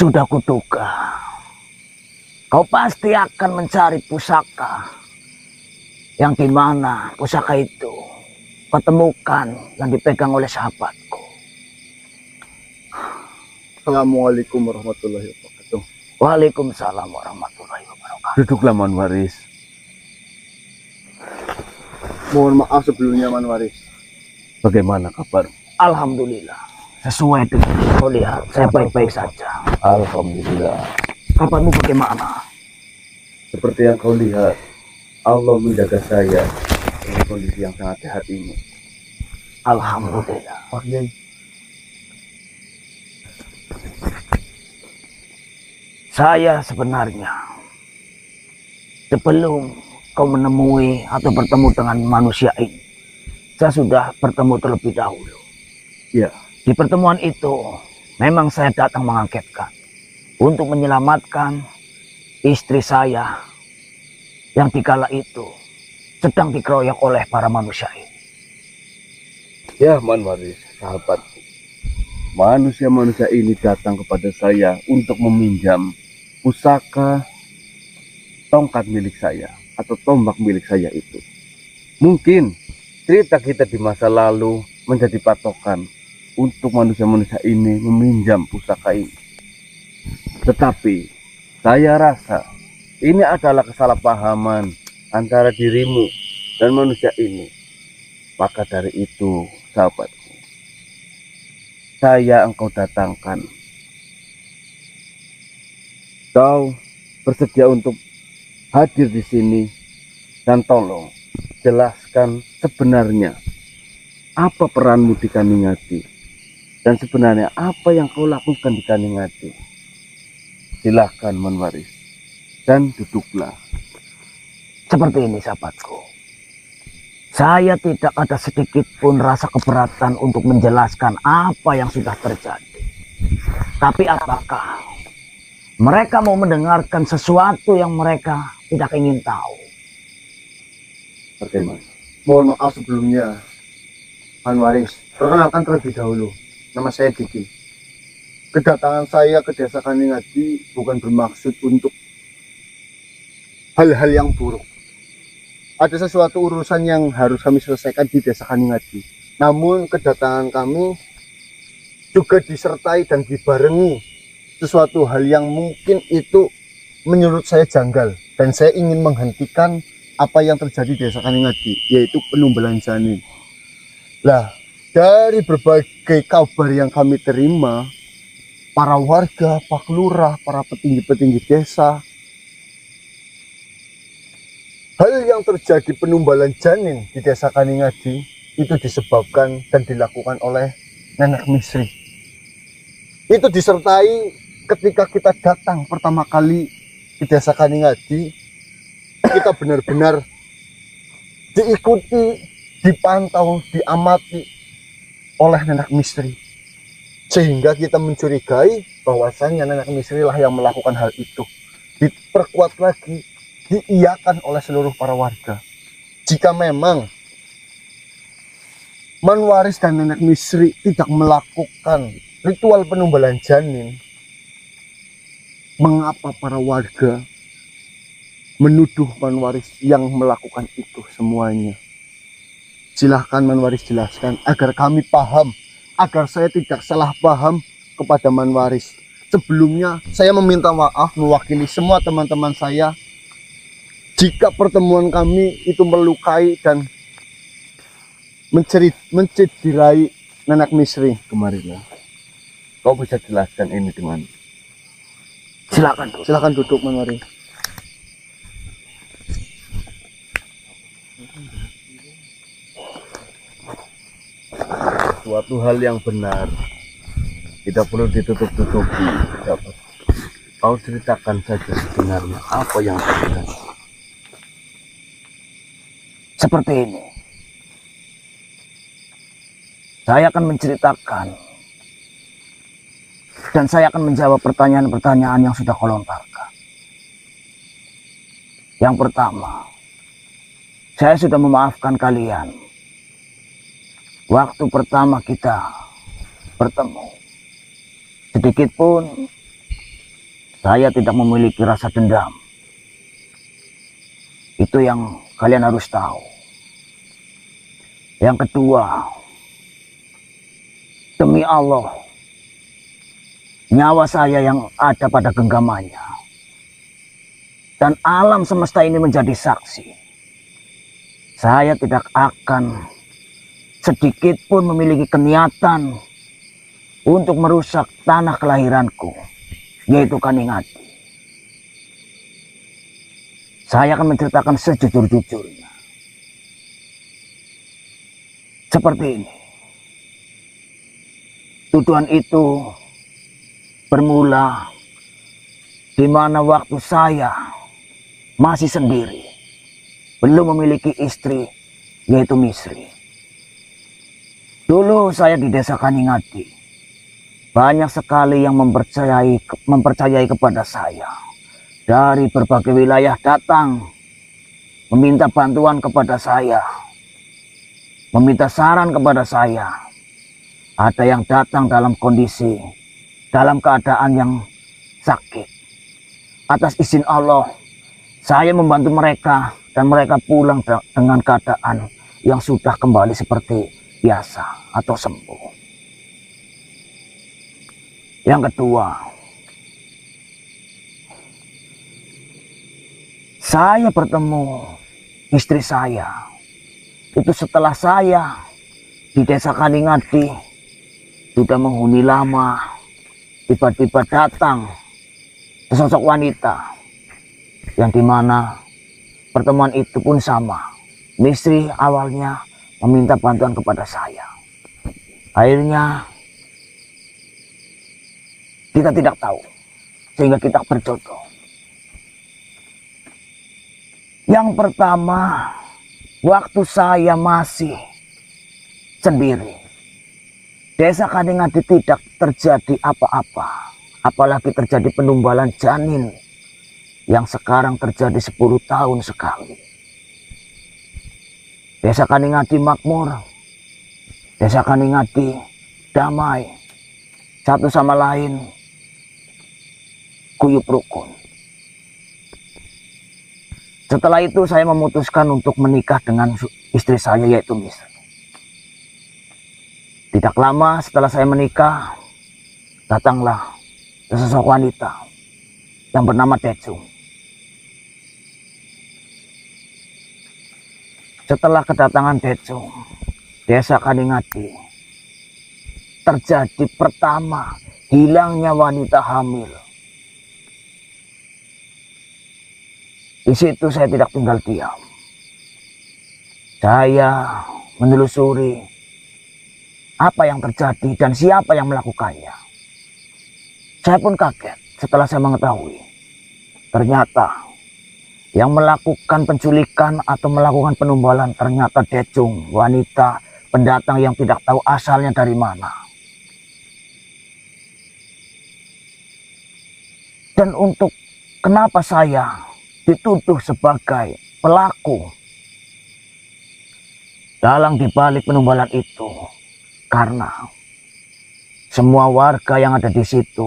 Sudah kuduga, kau pasti akan mencari pusaka yang dimana pusaka itu kau temukan dan dipegang oleh sahabatku. Assalamualaikum warahmatullahi wabarakatuh. Waalaikumsalam warahmatullahi wabarakatuh. Duduklah Manwaris. Mohon maaf sebelumnya Manwaris. Bagaimana kabar? Alhamdulillah. Sesuai dengan kau lihat, saya baik-baik saja. Alhamdulillah. Kabarmu bagaimana? Seperti yang kau lihat, Allah menjaga saya dengan kondisi yang sangat sehat ini. Alhamdulillah. Pak Yai. Saya sebenarnya sebelum kau menemui atau bertemu dengan manusia ini, saya sudah bertemu terlebih dahulu. Ya. Di pertemuan itu memang saya datang mengagetkan untuk menyelamatkan istri saya yang dikala itu sedang dikeroyok oleh para manusia ini. Ya Manwaris, sahabatku. Manusia-manusia ini datang kepada saya untuk meminjam pusaka tongkat milik saya atau tombak milik saya itu. Mungkin cerita kita di masa lalu menjadi patokan untuk manusia-manusia ini meminjam pusaka ini. Tetapi saya rasa ini adalah kesalahpahaman antara dirimu dan manusia ini. Maka dari itu, sahabatku, saya engkau datangkan. Kau bersedia untuk hadir di sini dan tolong jelaskan sebenarnya apa peranmu di Kaningadi dan sebenarnya apa yang kau lakukan di Kaningadi. Silahkan Manwaris dan duduklah. Seperti ini sahabatku, saya tidak ada sedikit pun rasa keberatan untuk menjelaskan apa yang sudah terjadi. Tapi apakah mereka mau mendengarkan sesuatu yang mereka tidak ingin tahu? Bagaimana? Mohon maaf sebelumnya, Manwaris. Perkenalkan terlebih dahulu, nama saya Diki. Kedatangan saya ke desa Kaningadi bukan bermaksud untuk hal-hal yang buruk. Ada sesuatu urusan yang harus kami selesaikan di desa Kaningadi. Namun kedatangan kami juga disertai dan dibarengi sesuatu hal yang mungkin itu menurut saya janggal. Dan saya ingin menghentikan apa yang terjadi di desa Kaningadi, yaitu penumbalan janin. Lah, dari berbagai kabar yang kami terima, para warga, Pak Lurah, para petinggi-petinggi desa, hal yang terjadi penumbalan janin di desa Kaningadi itu disebabkan dan dilakukan oleh Nenek Misri. Itu disertai ketika kita datang pertama kali di desa Kaningadi, kita benar-benar diikuti, dipantau, diamati oleh Nenek Misri. Sehingga kita mencurigai bahwasannya Nenek Misri lah yang melakukan hal itu. Diperkuat lagi, diiyakan oleh seluruh para warga. Jika memang Manwaris dan Nenek Misri tidak melakukan ritual penumbalan janin, mengapa para warga menuduh Manwaris yang melakukan itu semuanya? Silahkan Manwaris jelaskan agar kami paham, agar saya tidak salah paham kepada Manwaris. Sebelumnya saya meminta maaf mewakili semua teman-teman saya jika pertemuan kami itu melukai dan mencederai Nenek Misri. Kemarilah. Kau bisa jelaskan ini dengan Silakan duduk Manwaris. suatu hal yang benar, tidak perlu ditutup-tutupi. Kau ceritakan saja sebenarnya apa yang terjadi. Seperti ini, saya akan menceritakan dan saya akan menjawab pertanyaan-pertanyaan yang sudah kau lontarkan. Yang pertama, saya sudah memaafkan kalian. Waktu pertama kita bertemu, sedikit pun Saya tidak memiliki rasa dendam. Itu yang kalian harus tahu. Yang kedua, demi Allah, nyawa saya yang ada pada genggamannya. Dan alam semesta ini menjadi saksi. Saya tidak akan sedikit pun memiliki keniatan untuk merusak tanah kelahiranku, yaitu Kaningadi. Saya akan menceritakan sejujur-jujurnya. Seperti ini. Tuduhan itu bermula di mana waktu saya masih sendiri, belum memiliki istri, yaitu Misri. Dulu saya di desa Kaningadi, banyak sekali yang mempercayai kepada saya. Dari berbagai wilayah datang meminta bantuan kepada saya, meminta saran kepada saya. Ada yang datang dalam keadaan yang sakit. Atas izin Allah, saya membantu mereka dan mereka pulang dengan keadaan yang sudah kembali seperti biasa atau sembuh. Yang kedua, saya bertemu istri saya itu setelah saya di desa Kaningadi sudah menghuni lama. Tiba-tiba datang sesosok wanita yang dimana pertemuan itu pun sama. Misri awalnya meminta bantuan kepada saya. Akhirnya kita tidak tahu sehingga kita berjodoh. Yang pertama, waktu saya masih sendiri, desa Kaningadi tidak terjadi apa-apa, apalagi terjadi penumbalan janin yang sekarang terjadi 10 tahun sekali. Desa Kaningadi makmur, desa Kaningadi damai, satu sama lain guyub rukun. Setelah itu saya memutuskan untuk menikah dengan istri saya, yaitu Misri. Tidak lama setelah saya menikah, datanglah sesosok wanita yang bernama Decung. Setelah kedatangan Decung, desa Kaningadi terjadi pertama hilangnya wanita hamil. Di situ saya tidak tinggal diam. Saya menelusuri apa yang terjadi dan siapa yang melakukannya. Saya pun kaget setelah saya mengetahui. Ternyata yang melakukan penculikan atau melakukan penumbalan ternyata Decung, wanita pendatang yang tidak tahu asalnya dari mana. Dan untuk kenapa saya dituduh sebagai pelaku dalam dibalik penumbalan itu, karena semua warga yang ada di situ,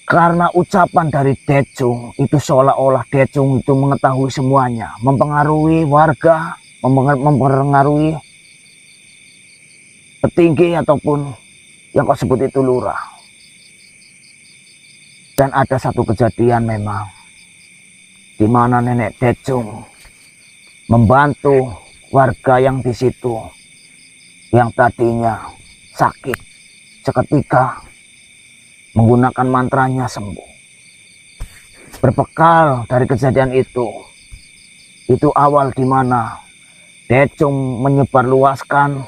karena ucapan dari Decung itu seolah-olah Decung itu mengetahui semuanya, mempengaruhi warga, mempengaruhi petinggi ataupun yang kau sebut itu lurah. Dan ada satu kejadian memang di mana nenek Decung membantu warga yang di situ yang tadinya sakit, seketika menggunakan mantranya sembuh. Berbekal dari kejadian itu awal di mana Decung menyebarluaskan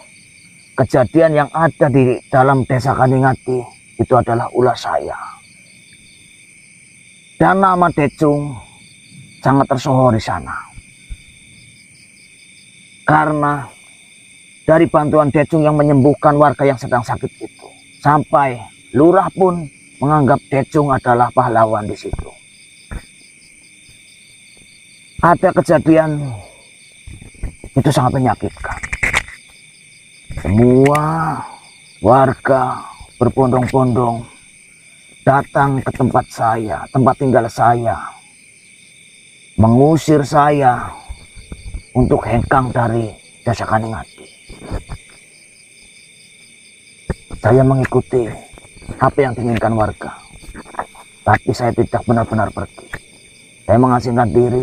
kejadian yang ada di dalam desa Kaningadi. Itu adalah ulah saya. Dan nama Decung sangat tersohor di sana. Karena dari bantuan Decung yang menyembuhkan warga yang sedang sakit itu, sampai lurah pun menganggap Decung adalah pahlawan di situ. Ada kejadian itu sangat menyakitkan. Semua warga berbondong-bondong datang ke tempat saya, tempat tinggal saya, mengusir saya untuk hengkang dari Desa Kaningati. Saya mengikuti apa yang diinginkan warga, tapi saya tidak benar-benar pergi. Saya mengasingkan diri